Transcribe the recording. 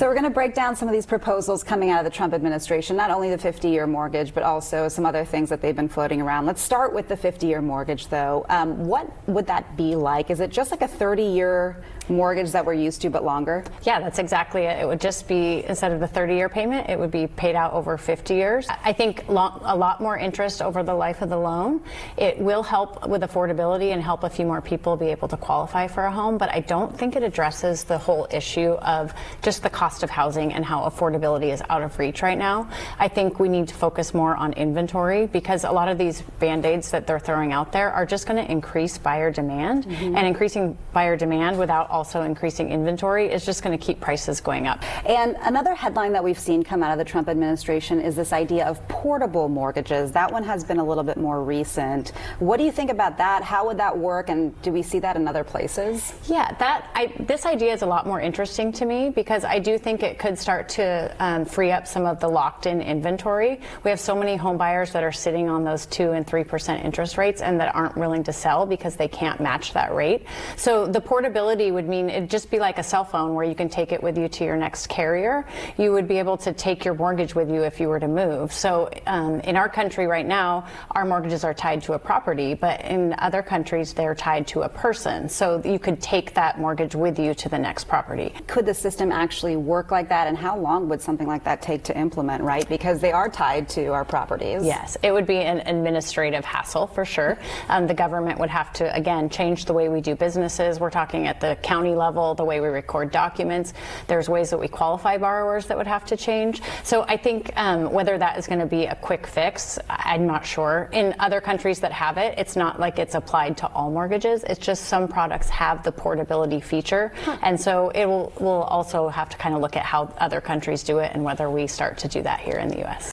So we're going to break down some of these proposals coming out of the Trump administration, not only the 50-year mortgage, but also some other things that they've been floating around. Let's start with the 50-year mortgage, though. What would that be like? Is it just like a 30-year mortgage that we're used to, but longer? Yeah, that's exactly it. It would just be, instead of the 30-year payment, it would be paid out over 50 years. I think a lot more interest over the life of the loan. It will help with affordability and help a few more people be able to qualify for a home, but I don't think it addresses the whole issue of just the cost of housing and how affordability is out of reach right now. I think we need to focus more on inventory, because a lot of these band-aids that they're throwing out there are just going to increase buyer demand, and increasing buyer demand without also increasing inventory is just going to keep prices going up. And another headline that we've seen come out of the Trump administration is this idea of portable mortgages. That one has been a little bit more recent. What do you think about that? How would that work, and do we see that in other places? Yeah, this idea is a lot more interesting to me, because I do think it could start to free up some of the locked-in inventory. We have so many home buyers that are sitting on those 2% and 3% interest rates and that aren't willing to sell because they can't match that rate. So the portability would mean it'd just be like a cell phone where you can take it with you to your next carrier. You would be able to take your mortgage with you if you were to move. So in our country right now, our mortgages are tied to a property, but in other countries they're tied to a person. So you could take that mortgage with you to the next property. Could the system actually work like that, and how long would something like that take to implement, right? Because they are tied to our properties. Yes, it would be an administrative hassle for sure. The government would have to, again, change the way we do businesses. We're talking at the county level, the way we record documents. There's ways that we qualify borrowers that would have to change. So I think whether that is going to be a quick fix, I'm not sure. In other countries that have it, it's not like it's applied to all mortgages. It's just some products have the portability feature. And so we'll also have to kind of look at how other countries do it and whether we start to do that here in the U.S.